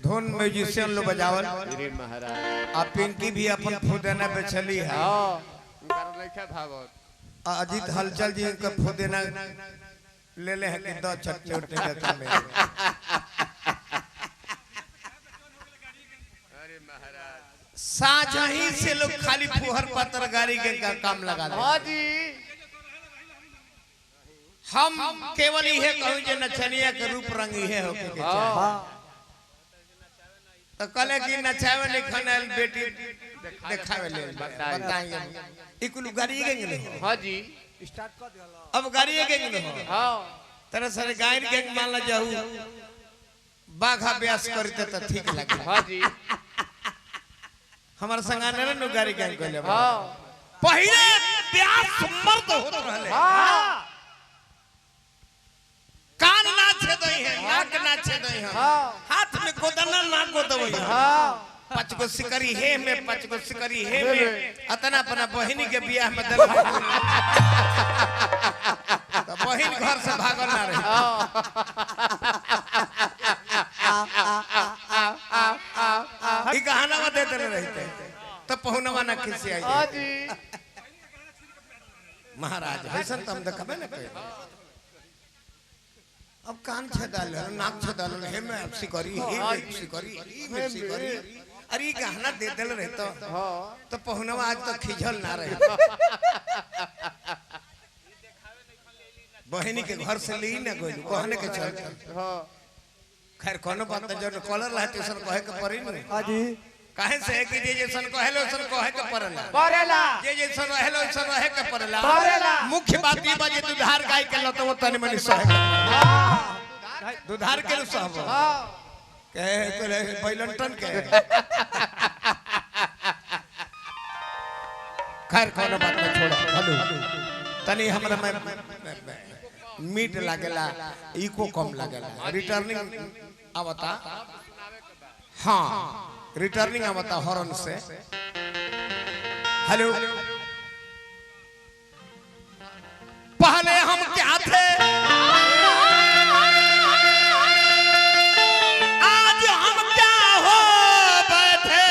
धुन म्यूजिशियन लोग बजावल अरे महाराज आ पिंकी भी अपन फुदेना पे चली है। हां उनका लइका भागत अजीत हलचल जी इनका फुदेना ले ले है कि 10 चटनी उठने का काम है। अरे महाराज साझही से लोग खाली फुहर पत्थर गाड़ी के का काम लगा दे। हां जी हम केवल यह कहूं जे नचनिया के रूप रंग ही है होके के चाहे। तो कले की नचावे लिखन आइल बेटी देखावे ले बताइए इकुल गाड़ी गंगे हो। हां जी स्टार्ट कर दिया अब गाड़ी गंगे हो। हां तरह सारे गायन गंग मान ला जाऊ बाघा अभ्यास करते तो ठीक लगे। हां जी हमार संगाने ने गाड़ी गंग कहले। हां पहिले अभ्यास मर्द होत रहले। हां कान नाचे दई है नाक नाचे दई है हाथ में गोदना नाक गोदवई है। हां पांच गो सिकरी हे में पांच गो सिकरी हे में अतना अपना बहिनी के बियाह में दल तो बहिन घर से भागल ना रही। ई गहना दे देले रहते तो पहुनवा ना खिसी आई। हां जी महाराज ऐसा तो हम देखबे ना कहे। अब कान छेदाल नाक छेदाल हे में सिकरी हे में सिकरी हे में सिकरी अरे गहना दे देल रहता तो पहुनवा आज तो खिजल ना रहे। बहनी के घर से ली ना गोइल कहने के चल। हां खैर कोनो बात जो कॉलर रहते सन कहे के पड़ी न। हां जी काहे से है कि जे जैसन कहलो सन कहे के पड़ला परेला जे जैसन रहलो सन रहे के पड़ला। परेला मुख्य बात ई बा जे दुधार गाय के लतो तनी मनी सहे दुधार के सहब हां कहे करे बैलंटन के खैर कोनो बात न छोड़ हेलो तनी हमरा में मीट लागेला इको कम लागेला रिटर्निंग आवता। हां रिटर्निंग आवता हॉर्न से। हेलो पहले हम क्या थे आज हम क्या हो बैठे।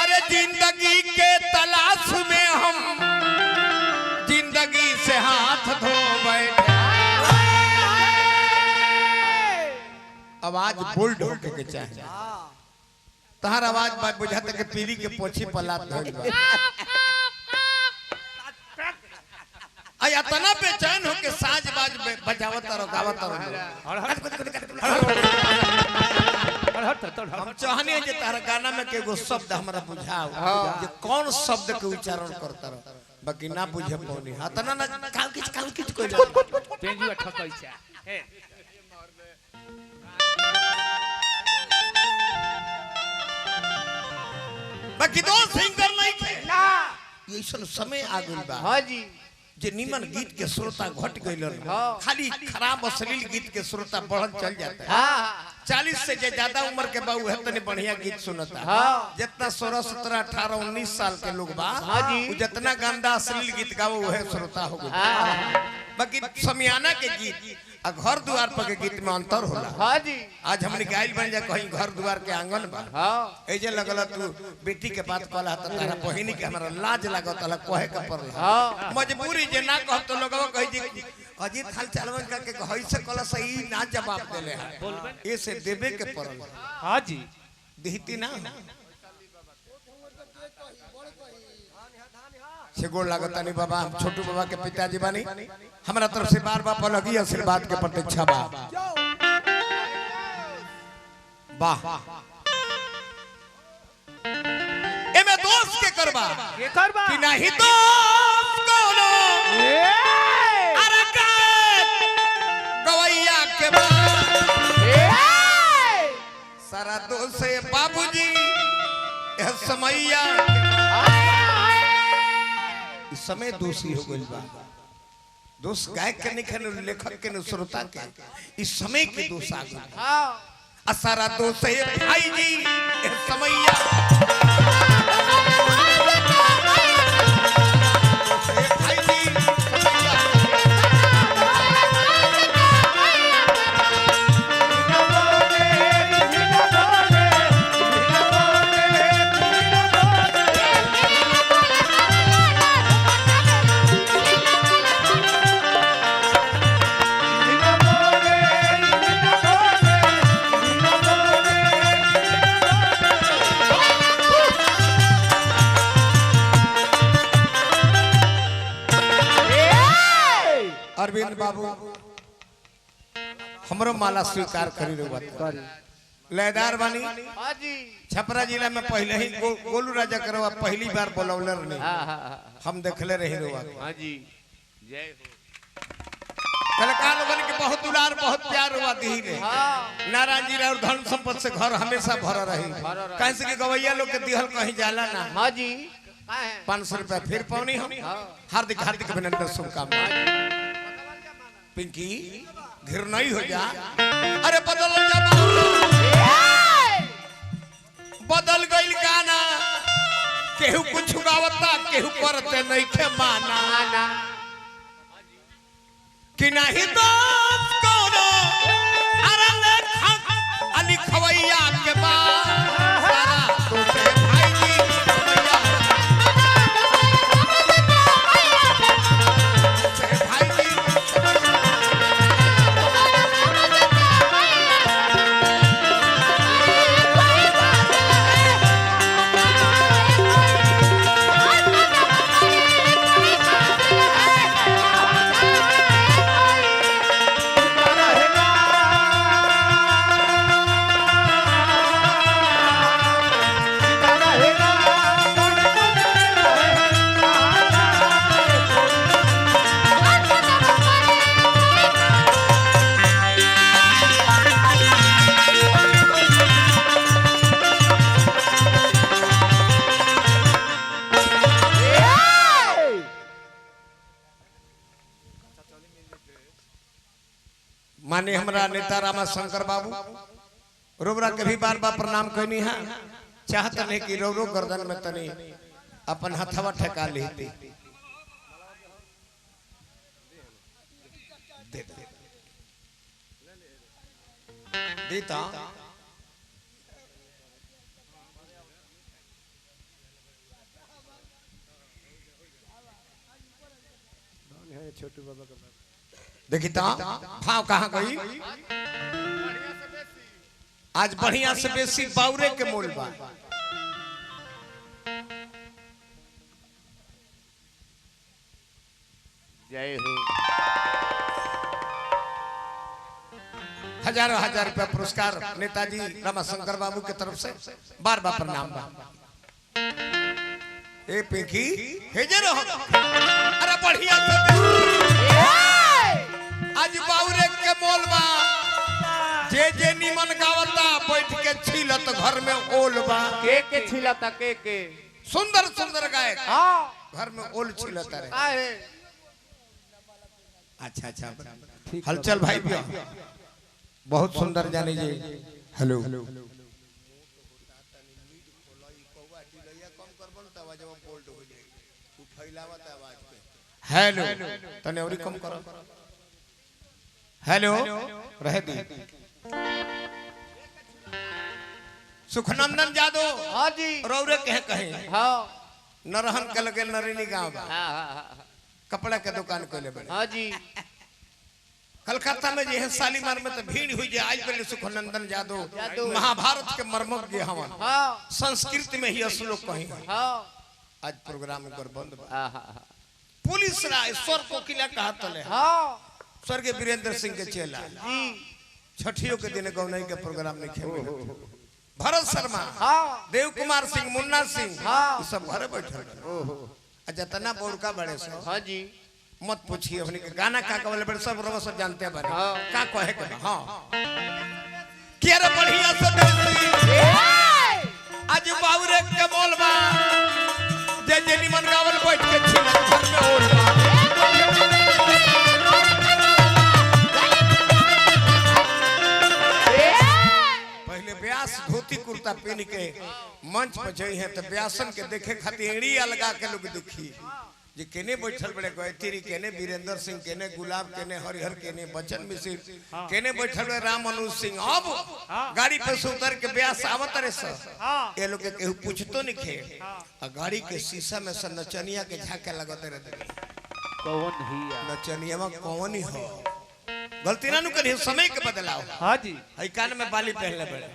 अरे जिंदगी के तलाश में हम जिंदगी से हाथ धो बैठे। आवाज बोल्ड होके के चाहिए। तहार आवाज बात बुझाते के पीली के पोछी पलात धइल बा। आया तना बेचैन होके साज बाज बजावत रहो गावत रहो। हम चाहने जे तारा गाना में के एगो शब्द हमरा बुझाओ जे कौन शब्द के उच्चारण करता रहो बाकी ना बुझे पौनी तना ना काल किच कोई पेंजुआ ठकैसा हे बाकी दो सिंगर नहीं थे ना ये समय आ गइल बा। हां जी जे निमन गीत के श्रोता घट गइलन हाँ। खाली खराब अश्लील गीत के श्रोता बढ़ल चल जाता है। हां 40 से जे ज्यादा उम्र के बा उहे तने बढ़िया गीत सुनता। हाँ। जितना 16 17 18 19 साल के लोग बा हाँ जी। उ जितना गंदा अश्लील गीत गावो उहे श्रोता हो गइल। बाकी समियाना के गीत आ घर द्वार पर के गीत में अंतर होला। हां जी आज हमने गाइल बन जा कहीं घर द्वार के आंगन बा हां एजे लगल तू बेटी के बात कहला त तारा बहिनी के हमरा लाज लागत हला कहे के पड़ला। हां मजबूरी जे ना कह तो लोगवा कहि जे अजीत हाल चालवन का के कहि से कल सही ना जवाब देले है ए से देबे के पड़ल। हां जी देहती ना से गोड़ लागत नहीं बाबा हम छोटू बाबा के पिताजी बानी हमरा तरफ से बार बार लगी आशीर्वाद के प्रतीक्षा बा। वाह एमे दोस्त के करबा के करबा कि नहीं तो कोनो अरे का गवैया के बा सारा दोस्त से बाबूजी यह समैया इस समय दोषी हो गइल बा। दोष गायक के नहीं खने लेखक के श्रोता के इस समय के दोष आ गइल। हां सारा दोष है भाई जी यह समैया बाबू हमरो माला स्वीकार करी रे बात लयदार बानी। हाँ जी छपरा जिला में पहले ही गोलू राजा करवा पहली बार बोलौलर नहीं हम देखले रही रे बात। हाँ जी जय हो। कलाकार लोगन के बहुत दुलार बहुत प्यार हुआ दी रे। नारायण जी और धन संपत्ति से घर हमेशा भरा रही। कैसे कि गवैया लोग के दिहल कहीं जाला ना। हाँ जी 500 रुपया फिर पानी हम हार्दिक हार्दिक अभिनंदन शुभकामनाएं। पिंकी घिर नहीं हो जा। अरे बदल गई गाना केहू कुछ गावता केहू करते नहीं खे माना कि नहीं दोस्त कोनो अरे अली खवैया के बाद सारा तोते भाई जी खवैया तोते भाई जी माने हमरा नेता रामा शंकर बाबू रोबरा के भी बार बार प्रणाम कहनी है। चाहत नहीं कि रो गर्दन में तनी अपन हथवा ठेका लेती देता छोटू बाबा का देखी भाव कहाँ गई। आज बढ़िया से बेसी बाउरे के मोल बा। जय हो। हजारों हजार रुपया पुरस्कार नेताजी रामाशंकर बाबू के तरफ से बार बार प्रणाम बा। ए पिंकी हेजे रहो। अरे बढ़िया से आज बाउरे के मोल बा। जे निमन गावता बैठ के छीलत घर में ओल बा। के छिलता के सुंदर सुंदर गायक घर में ओल छीलता रहे। अच्छा अच्छा हलचल भाई भी बहुत सुंदर जानी जी। हेलो हेलो तने और कम करो। हेलो रह दी सुखनंदन यादव। हाँ जी रौरे कहे हाँ नरहन के लगे नरेनी गांव बा। कपड़ा के दुकान खोले बड़े। हाँ जी कलकत्ता में जे शालीमार में तो भीड़ हुई जे आज पहले सुखनंदन यादव महाभारत के मर्मज्ञ हवन। संस्कृत में ही असलो कहीं आज प्रोग्राम कर बंद बा। पुलिस राय स्वर कोकिला कहा तले स्वर्गीय वीरेंद्र सिंह के चेला छठियों के दिन गौनई के प्रोग्राम में खेल भरत शर्मा देव कुमार सिंह मुन्ना सिंह सब घरे बैठल। जतना बोरका बड़े सो हाँ जी मत पूछिए हमने के गाना का बोले बड़े सब रवा सब जानते हैं बारे का कहे के हां के रे बढ़िया से आज बाउरे के बोलबा जे निमन गावल बैठ के छिन घर में ओलबा। पहले व्यास धोती कुर्ता पहन के मंच पर जई है तो व्यासन के देखे खातिर एड़ी लगा के लोग देखी जे केने बैठल बड़े गायत्री केने वीरेंद्र सिंह केने गुलाब केने हरिहर केने बच्चन मिश्र केने बैठल बड़े राम अनुज सिंह। अब गाड़ी पे से उतर के व्यास आवत रे सर ये लोग के केहू पूछतो नहीं खे और गाड़ी के शीशा में से नचनिया के झाके लगत रहे। कौन ही नचनिया में कौन ही हो गलती ना करी समय के बदलाव। हाँ जी हई कान में बाली पहनले बड़े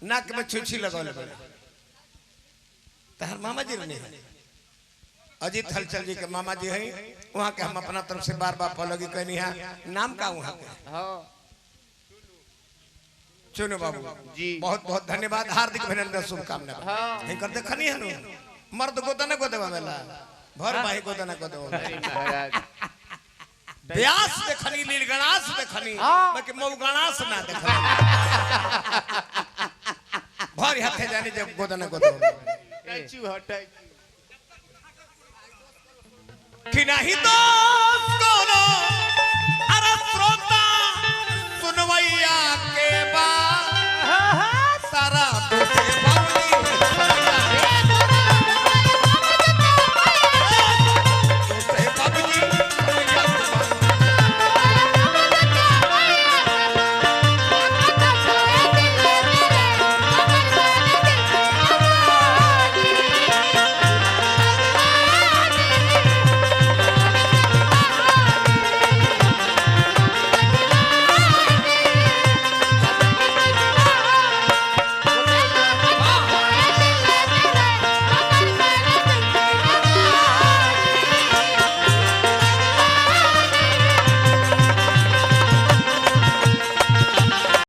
नाक में छुछी लगौले बड़े तहर मामा जी नहीं अजीत हलचल जी के मामा जी हैं, वहाँ के हम अपना तरफ से बार बार फॉलो कहनी है। नाम का वहाँ के हाँ चुनो बाबू जी बहुत बहुत धन्यवाद, हार्दिक अभिनंदन शुभकामनाएं। हाँ नहीं कर देखनी है नु मर्द गोदना गोदवा मेला भर भाई गोदना गोदवा अरे महाराज व्यास देखनी लील गणास देखनी हाँ। बाकी मऊ गणास ना देखनी भर हाथे जानी जब गोदना गोदवा टैचू हटाई कि नहीं तो कोनो